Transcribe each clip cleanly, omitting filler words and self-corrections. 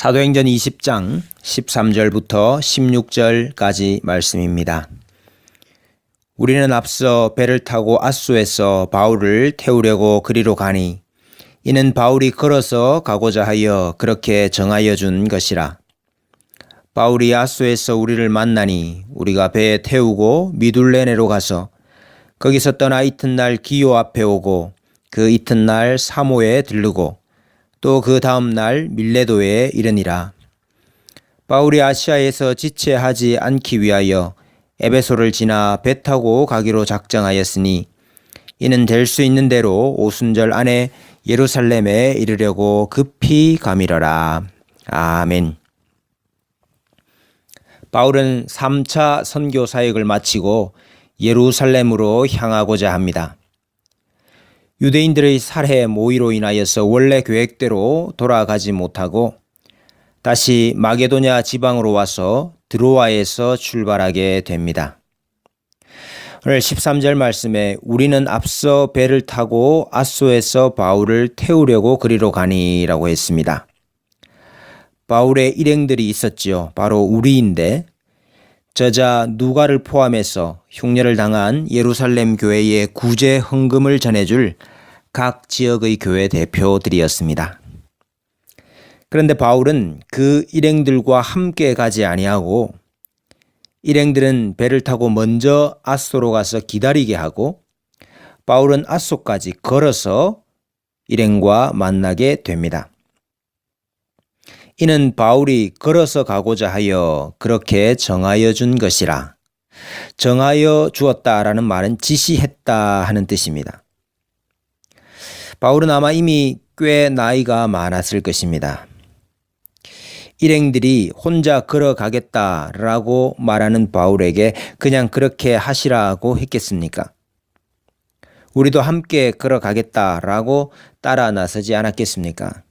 사도행전 20장 13절부터 16절까지 말씀입니다. 우리는 앞서 배를 타고 앗소에서 바울을 태우려고 그리로 가니 이는 바울이 걸어서 가고자 하여 그렇게 정하여 준 것이라. 바울이 앗소에서 우리를 만나니 우리가 배에 태우고 미둘레네로 가서 거기서 떠나 이튿날 기요 앞에 오고 그 이튿날 사모에 들르고 또 그 다음 날 밀레도에 이르니라. 바울이 아시아에서 지체하지 않기 위하여 에베소를 지나 배 타고 가기로 작정하였으니 이는 될 수 있는 대로 오순절 안에 예루살렘에 이르려고 급히 가미러라. 아멘. 바울은 3차 선교 사역을 마치고 예루살렘으로 향하고자 합니다. 유대인들의 살해 모의로 인하여서 원래 계획대로 돌아가지 못하고 다시 마게도냐 지방으로 와서 드로아에서 출발하게 됩니다. 오늘 13절 말씀에 우리는 앞서 배를 타고 앗소에서 바울을 태우려고 그리로 가니라고 했습니다. 바울의 일행들이 있었지요. 바로 우리인데 저자 누가를 포함해서 흉년을 당한 예루살렘 교회에 구제 헌금을 전해줄 각 지역의 교회 대표들이었습니다. 그런데 바울은 그 일행들과 함께 가지 아니하고 일행들은 배를 타고 먼저 앗소로 가서 기다리게 하고 바울은 앗소까지 걸어서 일행과 만나게 됩니다. 이는 바울이 걸어서 가고자 하여 그렇게 정하여 준 것이라. 정하여 주었다라는 말은 지시했다 하는 뜻입니다. 바울은 아마 이미 꽤 나이가 많았을 것입니다. 일행들이 혼자 걸어가겠다라고 말하는 바울에게 그냥 그렇게 하시라고 했겠습니까? 우리도 함께 걸어가겠다라고 따라 나서지 않았겠습니까?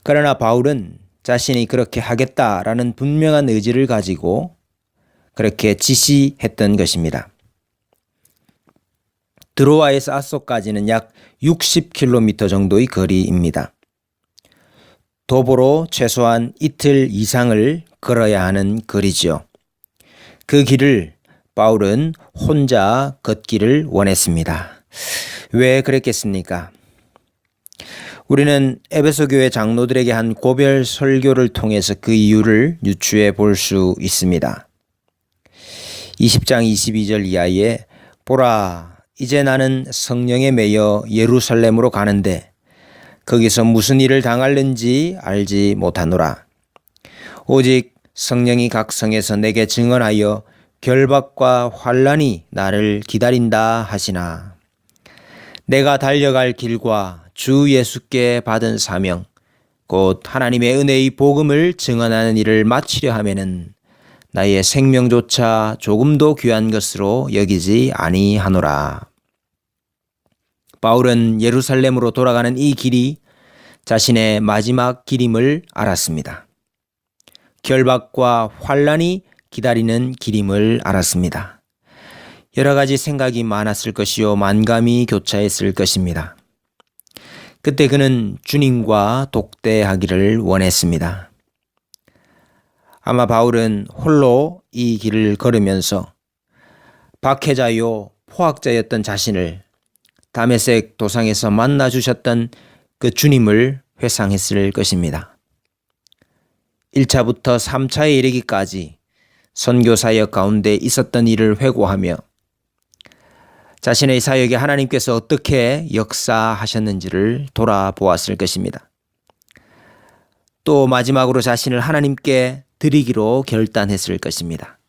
그러나 바울은 자신이 그렇게 하겠다라는 분명한 의지를 가지고 그렇게 지시했던 것입니다. 드로아에서 앗소까지는 약 60km 정도의 거리입니다. 도보로 최소한 이틀 이상을 걸어야 하는 거리죠. 그 길을 바울은 혼자 걷기를 원했습니다. 왜 그랬겠습니까? 우리는 에베소 교회 장로들에게 한 고별 설교를 통해서 그 이유를 유추해 볼 수 있습니다. 20장 22절 이하에 보라, 이제 나는 성령에 매여 예루살렘으로 가는데 거기서 무슨 일을 당할는지 알지 못하노라. 오직 성령이 각 성에서 내게 증언하여 결박과 환난이 나를 기다린다 하시나. 내가 달려갈 길과 주 예수께 받은 사명, 곧 하나님의 은혜의 복음을 증언하는 일을 마치려 하면은 나의 생명조차 조금도 귀한 것으로 여기지 아니하노라. 바울은 예루살렘으로 돌아가는 이 길이 자신의 마지막 길임을 알았습니다. 결박과 환난이 기다리는 길임을 알았습니다. 여러 가지 생각이 많았을 것이요 만감이 교차했을 것입니다. 그때 그는 주님과 독대하기를 원했습니다. 아마 바울은 홀로 이 길을 걸으면서 박해자요 포학자였던 자신을 다메섹 도상에서 만나 주셨던 그 주님을 회상했을 것입니다. 1차부터 3차에 이르기까지 선교사역 가운데 있었던 일을 회고하며 자신의 사역에 하나님께서 어떻게 역사하셨는지를 돌아보았을 것입니다. 또 마지막으로 자신을 하나님께 드리기로 결단했을 것입니다.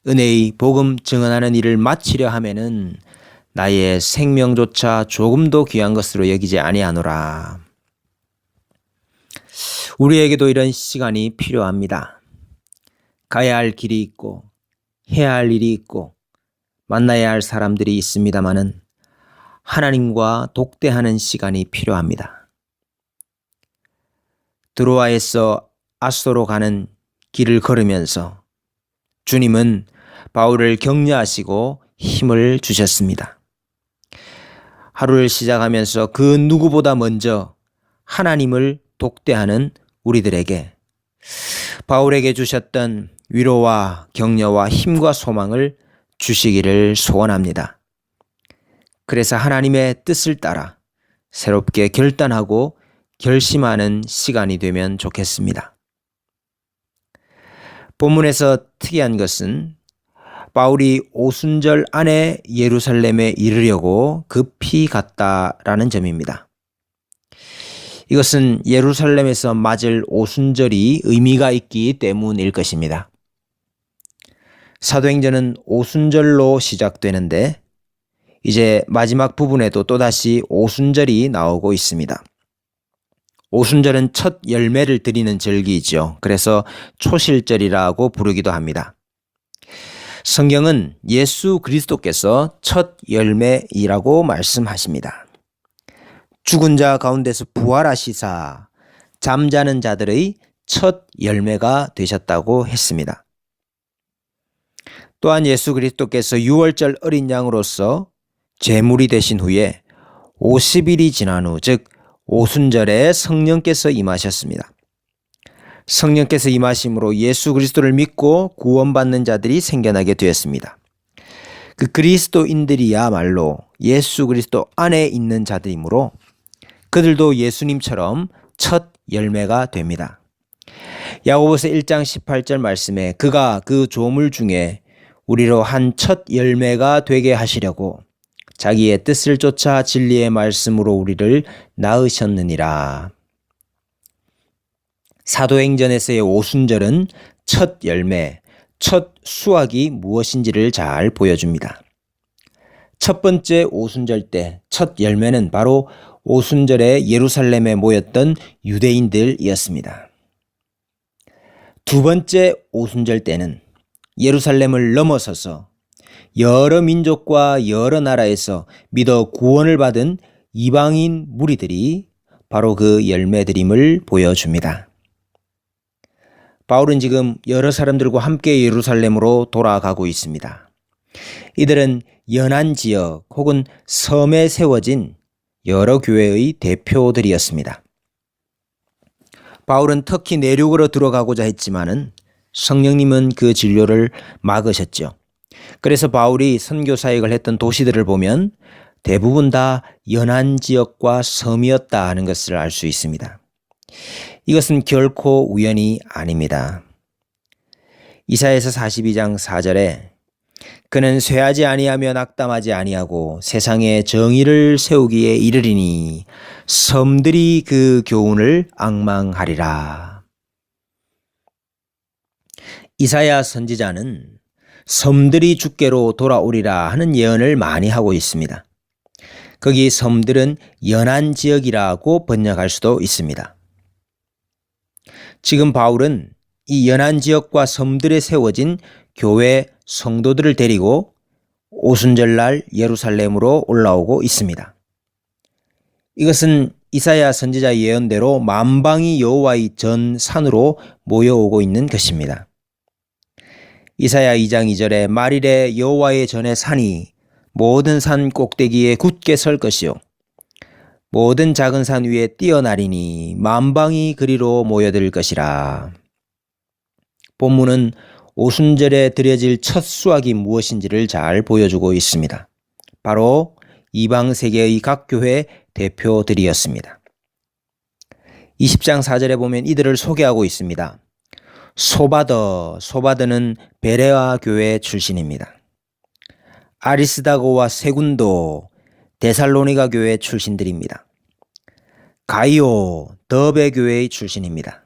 은혜의 복음 증언하는 일을 마치려 하면은 나의 생명조차 조금도 귀한 것으로 여기지 아니하노라. 우리에게도 이런 시간이 필요합니다. 가야 할 길이 있고 해야 할 일이 있고 만나야 할 사람들이 있습니다마는 하나님과 독대하는 시간이 필요합니다. 드로아에서 앗소로 가는 길을 걸으면서 주님은 바울을 격려하시고 힘을 주셨습니다. 하루를 시작하면서 그 누구보다 먼저 하나님을 독대하는 우리들에게 바울에게 주셨던 위로와 격려와 힘과 소망을 주시기를 소원합니다. 그래서 하나님의 뜻을 따라 새롭게 결단하고 결심하는 시간이 되면 좋겠습니다. 본문에서 특이한 것은 바울이 오순절 안에 예루살렘에 이르려고 급히 갔다라는 점입니다. 이것은 예루살렘에서 맞을 오순절이 의미가 있기 때문일 것입니다. 사도행전은 오순절로 시작되는데 이제 마지막 부분에도 또다시 오순절이 나오고 있습니다. 오순절은 첫 열매를 드리는 절기이죠. 그래서 초실절이라고 부르기도 합니다. 성경은 예수 그리스도께서 첫 열매이라고 말씀하십니다. 죽은 자 가운데서 부활하시사 잠자는 자들의 첫 열매가 되셨다고 했습니다. 또한 예수 그리스도께서 유월절 어린 양으로서 제물이 되신 후에 50일이 지난 후, 즉 오순절에 성령께서 임하셨습니다. 성령께서 임하심으로 예수 그리스도를 믿고 구원받는 자들이 생겨나게 되었습니다. 그 그리스도인들이야말로 예수 그리스도 안에 있는 자들이므로 그들도 예수님처럼 첫 열매가 됩니다. 야고보서 1장 18절 말씀에 그가 그 조물 중에 우리로 한 첫 열매가 되게 하시려고 자기의 뜻을 쫓아 진리의 말씀으로 우리를 낳으셨느니라. 사도행전에서의 오순절은 첫 열매, 첫 수확이 무엇인지를 잘 보여줍니다. 첫 번째 오순절 때 첫 열매는 바로 오순절에 예루살렘에 모였던 유대인들이었습니다. 두 번째 오순절 때는 예루살렘을 넘어서서 여러 민족과 여러 나라에서 믿어 구원을 받은 이방인 무리들이 바로 그 열매드림을 보여줍니다. 바울은 지금 여러 사람들과 함께 예루살렘으로 돌아가고 있습니다. 이들은 연안 지역 혹은 섬에 세워진 여러 교회의 대표들이었습니다. 바울은 터키 내륙으로 들어가고자 했지만은 성령님은 그 진로를 막으셨죠. 그래서 바울이 선교 사역을 했던 도시들을 보면 대부분 다 연안 지역과 섬이었다 하는 것을 알 수 있습니다. 이것은 결코 우연이 아닙니다. 이사야서 42장 4절에 그는 쇠하지 아니하며 낙담하지 아니하고 세상에 정의를 세우기에 이르리니 섬들이 그 교훈을 앙망하리라. 이사야 선지자는 섬들이 주께로 돌아오리라 하는 예언을 많이 하고 있습니다. 거기 섬들은 연안 지역이라고 번역할 수도 있습니다. 지금 바울은 이 연안 지역과 섬들에 세워진 교회 성도들을 데리고 오순절날 예루살렘으로 올라오고 있습니다. 이것은 이사야 선지자 예언대로 만방이 여호와의 전 산으로 모여오고 있는 것입니다. 이사야 2장 2절에 말일에 여호와의 전의 산이 모든 산 꼭대기에 굳게 설 것이요 모든 작은 산 위에 뛰어나리니 만방이 그리로 모여들 것이라. 본문은 오순절에 드려질 첫 수확이 무엇인지를 잘 보여주고 있습니다. 바로 이방 세계의 각 교회 대표들이었습니다. 20장 4절에 보면 이들을 소개하고 있습니다. 소바더는 베레아 교회 출신입니다. 아리스다고와 세군도 데살로니가 교회 출신들입니다. 가이오 더베 교회의 출신입니다.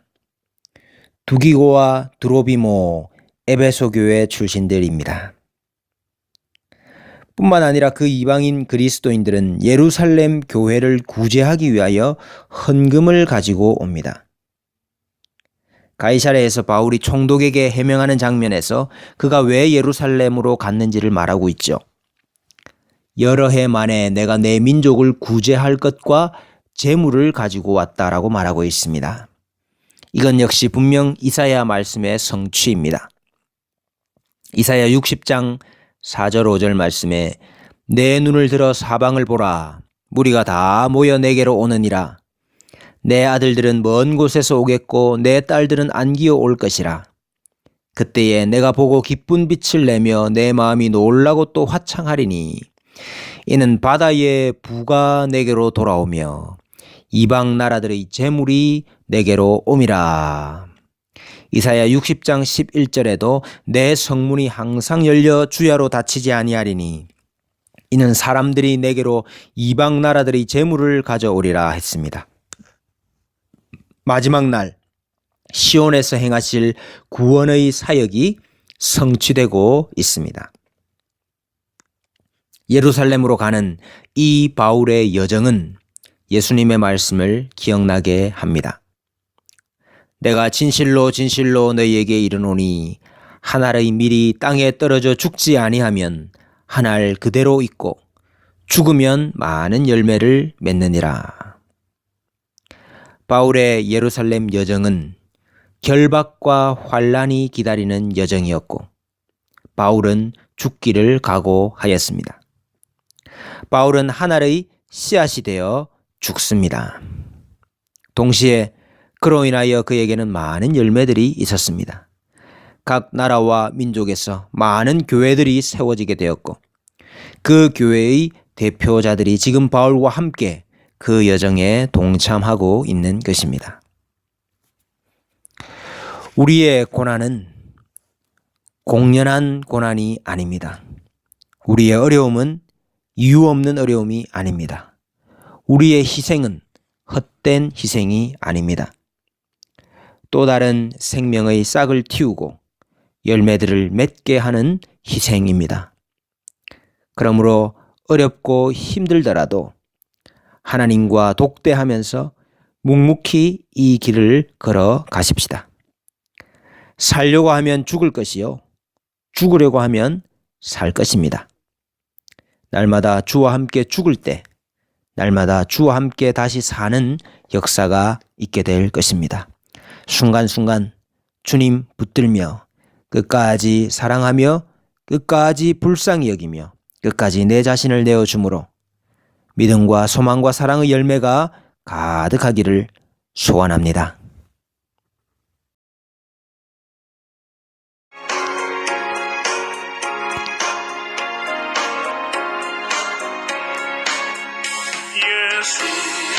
두기고와 드로비모 에베소 교회 출신들입니다. 뿐만 아니라 그 이방인 그리스도인들은 예루살렘 교회를 구제하기 위하여 헌금을 가지고 옵니다. 가이사랴에서 바울이 총독에게 해명하는 장면에서 그가 왜 예루살렘으로 갔는지를 말하고 있죠. 여러 해 만에 내가 내 민족을 구제할 것과 재물을 가지고 왔다라고 말하고 있습니다. 이건 역시 분명 이사야 말씀의 성취입니다. 이사야 60장 4절 5절 말씀에 내 눈을 들어 사방을 보라 무리가 다 모여 내게로 오느니라 내 아들들은 먼 곳에서 오겠고 내 딸들은 안기어 올 것이라. 그때에 내가 보고 기쁜 빛을 내며 내 마음이 놀라고 또 화창하리니 이는 바다의 부가 내게로 돌아오며 이방 나라들의 재물이 내게로 옴이라. 이사야 60장 11절에도 내 성문이 항상 열려 주야로 닫히지 아니하리니 이는 사람들이 내게로 이방 나라들의 재물을 가져오리라 했습니다. 마지막 날 시온에서 행하실 구원의 사역이 성취되고 있습니다. 예루살렘으로 가는 이 바울의 여정은 예수님의 말씀을 기억나게 합니다. 내가 진실로 진실로 너희에게 이르노니 한 알의 밀이 땅에 떨어져 죽지 아니하면 한 알 그대로 있고 죽으면 많은 열매를 맺느니라. 바울의 예루살렘 여정은 결박과 환난이 기다리는 여정이었고 바울은 죽기를 각오하였습니다. 바울은 한 알의 씨앗이 되어 죽습니다. 동시에 그로 인하여 그에게는 많은 열매들이 있었습니다. 각 나라와 민족에서 많은 교회들이 세워지게 되었고 그 교회의 대표자들이 지금 바울과 함께 그 여정에 동참하고 있는 것입니다. 우리의 고난은 공연한 고난이 아닙니다. 우리의 어려움은 이유 없는 어려움이 아닙니다. 우리의 희생은 헛된 희생이 아닙니다. 또 다른 생명의 싹을 틔우고 열매들을 맺게 하는 희생입니다. 그러므로 어렵고 힘들더라도 하나님과 독대하면서 묵묵히 이 길을 걸어 가십시다. 살려고 하면 죽을 것이요 죽으려고 하면 살 것입니다. 날마다 주와 함께 죽을 때 날마다 주와 함께 다시 사는 역사가 있게 될 것입니다. 순간순간 주님 붙들며 끝까지 사랑하며 끝까지 불쌍히 여기며 끝까지 내 자신을 내어주므로 믿음과 소망과 사랑의 열매가 가득하기를 소원합니다. 예수